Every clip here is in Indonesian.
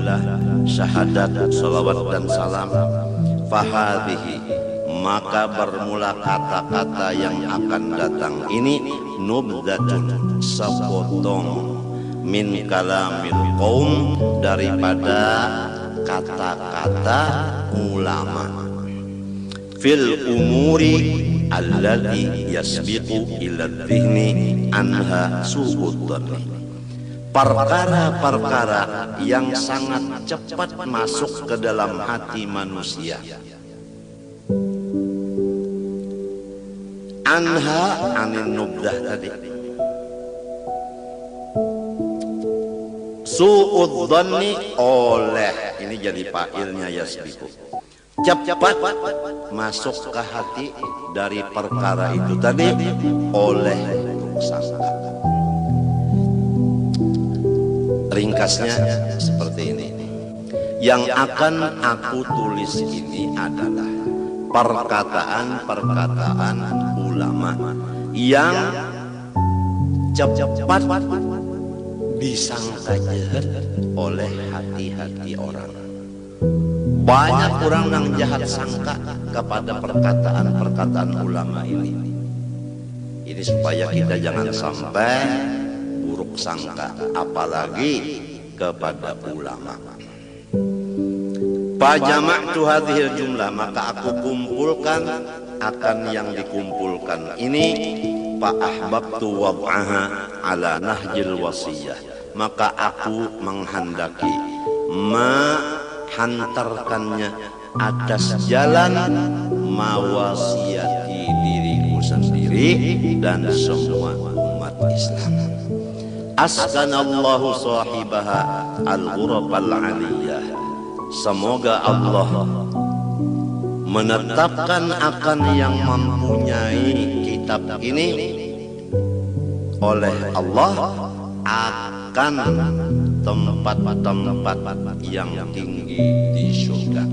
alhamdulillah, syahadat, salawat dan salam. Fahadhihi, maka bermula kata-kata yang akan datang ini nubdatun, sepotong min kalamil qaum, daripada kata-kata ulama, fil umuri allati yasbiqu ila dhihni anha su'uddhanni, perkara-perkara yang sangat cepat masuk ke dalam hati manusia. Anha, anin nubdah tadi, su'udzanni, oleh, ini jadi fa'ilnya yasbiqu, cepat masuk ke hati dari perkara itu tadi oleh sangka. Ringkasnya seperti ini. Yang akan aku tulis ini adalah perkataan-perkataan ulama yang cepat disangka jahat oleh hati-hati orang. Banyak orang yang jahat sangka kepada perkataan-perkataan ulama ini. Ini supaya kita jangan sampai buruk sangka, apalagi kepada ulama. Fajama'tu hadhil jumlah, maka aku kumpulkan akan yang dikumpulkan ini. Fa'ahbabtu wad'aha ala nahjil wasiyah, maka aku menghendaki menghantarkannya atas jalan mawasiyati diriku sendiri dan semua umat Islam. Askanallahu sahibaha al-ghurabal aliyah, semoga Allah menetapkan akan yang mempunyai kitab ini oleh Allah akan tempat-tempat yang tinggi di surga.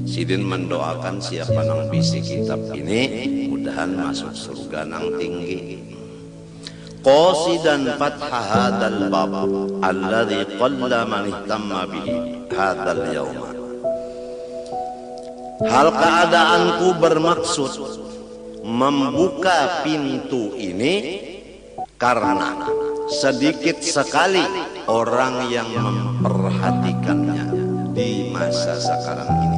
Sidin mendoakan siapa yang bisi kitab ini mudahan masuk surga nang tinggi. Qasidan fatha hadzal bab alladzi qalla man ihtamma bihi hadzal yauma. Hal keadaanku bermaksud membuka pintu ini karena sedikit sekali orang yang memperhatikannya di masa sekarang ini.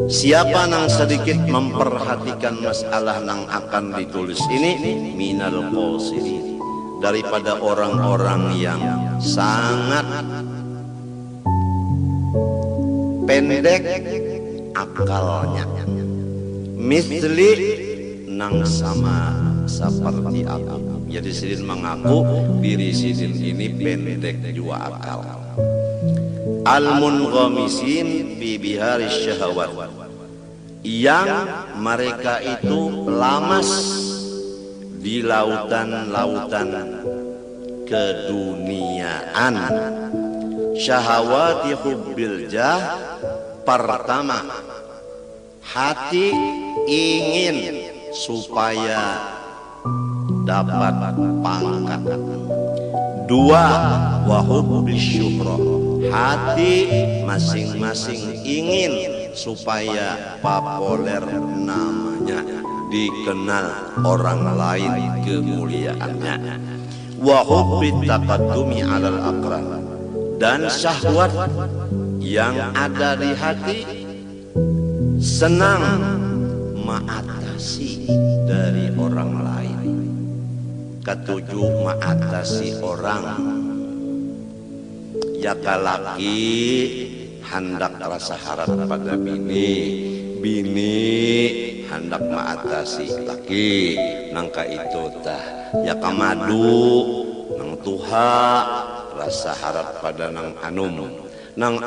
Siapa yang sedikit memperhatikan masalah yang akan ditulis ini, minal qasirin, daripada orang-orang yang sangat pendek akalnya, misli nang sama seperti aku. Jadi Sidin mengaku diri Sidin ini pendek juga akal. Al-munghamisin fi bihari syahwat, yang mereka itu lamas di lautan-lautan keduniaan. Syahwati hubbil jah, pertama hati ingin supaya dapat pangkat. Dua, wa hubbil syuhrah, hati masing-masing ingin supaya populer namanya, dikenal orang lain kemuliaannya. Wa hubbit taqaddumi 'alal aqran, dan syahwat yang ada di hati senang mengatasi dari orang lain. Ketujuh, mengatasi orang. Ya kalaki hendak rasa harap pada bini, bini hendak mengatasi laki, nangka itu tah. Ya kamadu nang tuha rasa harap pada nang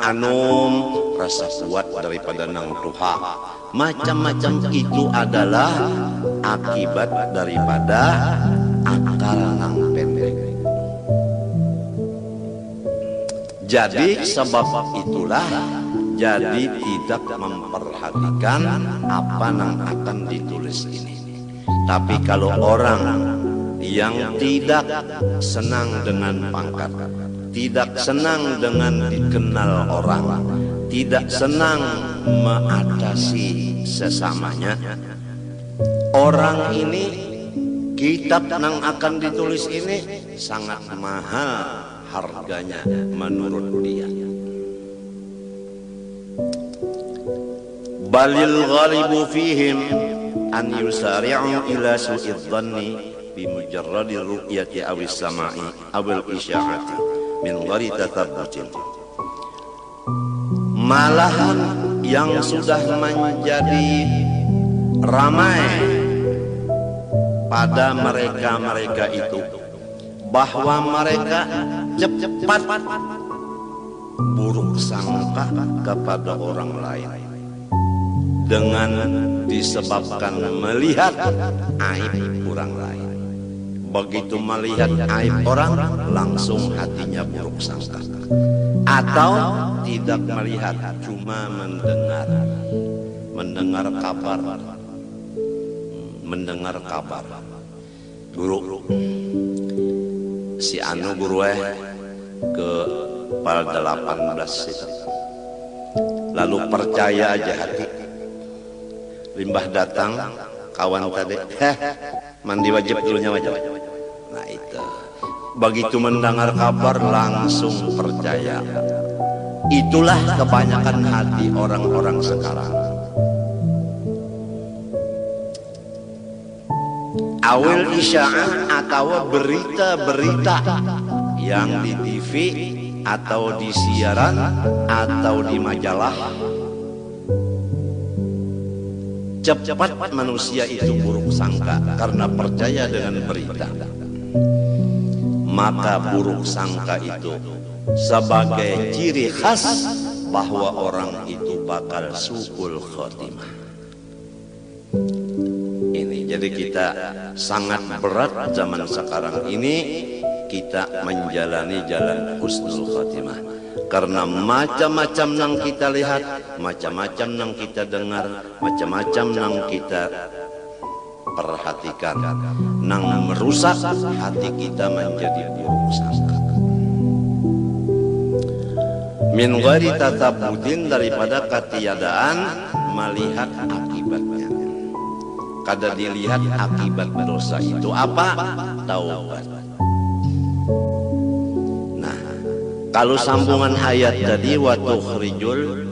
anum rasa kuat daripada nang tuha. Macam-macam itu adalah akibat daripada akal nang pendek. Jadi sebab itulah jadi tidak memperhatikan apa yang akan ditulis ini. Tapi kalau orang yang tidak senang dengan pangkat, tidak senang dengan dikenal orang, tidak senang mengatasi sesamanya. Orang ini, kitab yang akan ditulis ini sangat mahal harganya menurut dia. Balil ghalibu fihim an yusari'u ila su'id dhanni bi mujarradi ru'yati awis sama'i awil isya'ati min ghairi tatabbutin. Malahan yang sudah menjadi ramai pada mereka-mereka itu bahwa mereka cepat buruk sangka kepada orang lain dengan disebabkan melihat aib orang lain. Begitu melihat aib orang, langsung hatinya buruk sangka. Atau tidak melihat, cuma mendengar kabar. Guru si anu guru ke pal 18 itu. Lalu percaya aja hati. Limbah datang, kawan tadi, mandi wajib dulunya wajib. Nah itu, begitu mendengar kabar langsung percaya. Itulah kebanyakan hati orang-orang sekarang. Awil isya'ah atau berita-berita yang di TV atau di siaran atau di majalah. Cepat manusia itu buruk sangka karena percaya dengan berita. Maka buruk sangka itu sebagai ciri khas bahwa orang itu bakal su'ul khotimah. Ini jadi kita sangat berat zaman sekarang ini kita menjalani jalan husnul khotimah. Karena macam-macam yang kita lihat, macam-macam yang kita dengar, macam-macam yang kita perhatikan, yang merusak hati kita menjadi buruk sangka. Min ghairi tatabbutin, daripada ketiadaan melihat akibatnya. Kada dilihat akibat dosa itu apa? Taubat. Kalau sambungan ayat tadi, wa tukhrijul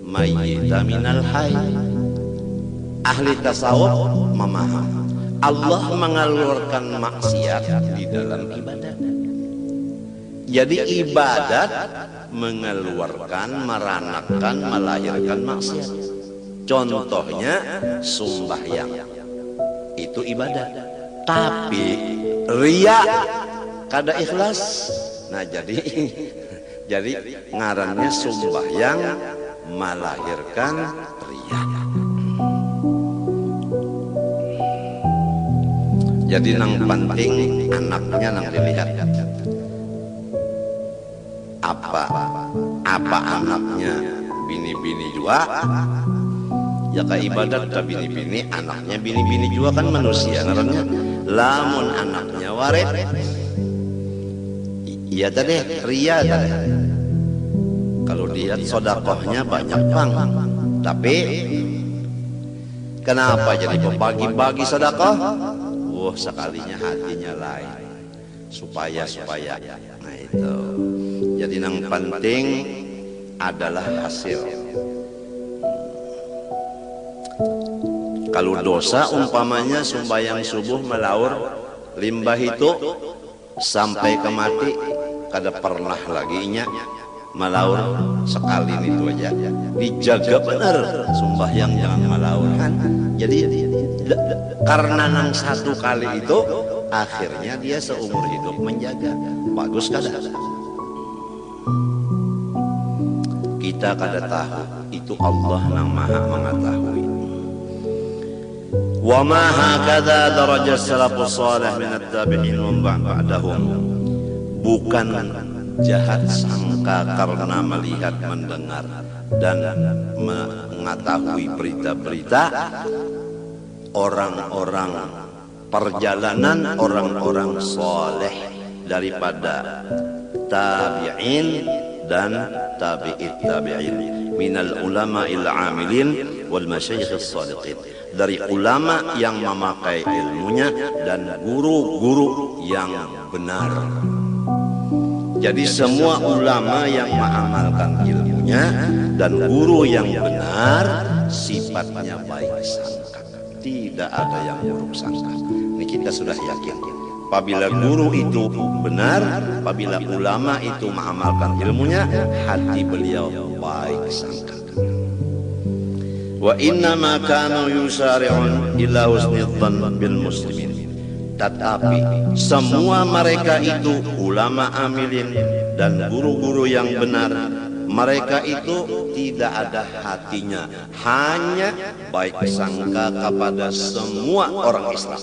mayyita minal hayy. Ahli tasawuf memaham Allah mengeluarkan maksiat di dalam ibadat. Jadi ibadat mengeluarkan, meranakan, melahirkan maksiat. Contohnya sembahyang itu ibadat, tapi riya kada ikhlas. Nah jadi ngarannya sembahyang melahirkan riya. Jadi nang penting anaknya nang dilihat. Apa anaknya bini-bini juga? Ya ke ibadat ke bini-bini, anaknya bini-bini juga kan manusia ngarannya. Lamun anaknya waret, iya tadi, ria tadi. Kalau lihat sodakohnya banyak bang, tapi kenapa jadi pembagi-bagi sodakoh? Wah sekalinya hatinya lain, supaya. Nah itu. Jadi yang penting adalah hasil. Kalau dosa umpamanya sembahyang subuh melaur limbah itu sampai ke mati, kada pernah lagi nya melaur sekali itu aja. Dijaga benar sembahyang jangan melaur kan. Jadi karena nang satu kali itu akhirnya dia seumur hidup menjaga. Bagus kada? Kita kada tahu, itu Allah yang maha mengetahui. Wa ma hakadha darajat salafus salih min at-tabi'in wa ba'dahum. Bukan jahat sangka karena melihat, mendengar dan mengetahui berita-berita orang-orang perjalanan orang-orang soleh daripada tabi'in dan tabi'it tabi'in, minal ulama'il amilin wal masyayikhis shadiqin, dari ulama yang memakai ilmunya dan guru-guru yang benar. Jadi semua ulama yang mengamalkan ilmunya dan guru yang benar sifatnya baik sangka, tidak ada yang buruk sangka. Ini kita sudah yakin. Apabila guru itu benar, apabila ulama itu mengamalkan ilmunya, hati beliau baik sangka. Wa inna ma kanu yusari'un ila husnidzan bil muslimin. Tetapi semua mereka itu ulama amilin dan guru-guru yang benar, mereka itu tidak ada hatinya, hanya baik sangka kepada semua orang Islam.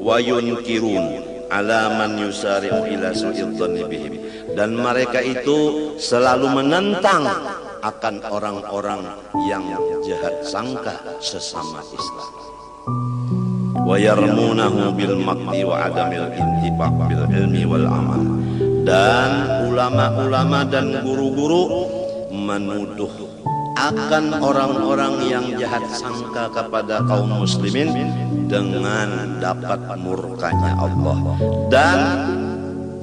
Wa yunkirun ala man yusari'u ila su'idzanni bihim, dan mereka itu selalu menentang akan orang-orang yang jahat sangka sesama Islam. Wa yarmunahu bil maqti wa adamil intifa' bil ilmi wal amal, dan ulama-ulama dan guru-guru menuduh akan orang-orang yang jahat sangka kepada kaum muslimin dengan dapat murkanya Allah dan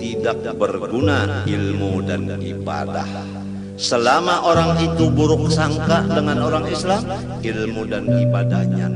tidak berguna ilmu dan ibadah. Selama orang itu buruk sangka dengan orang Islam, ilmu dan ibadahnya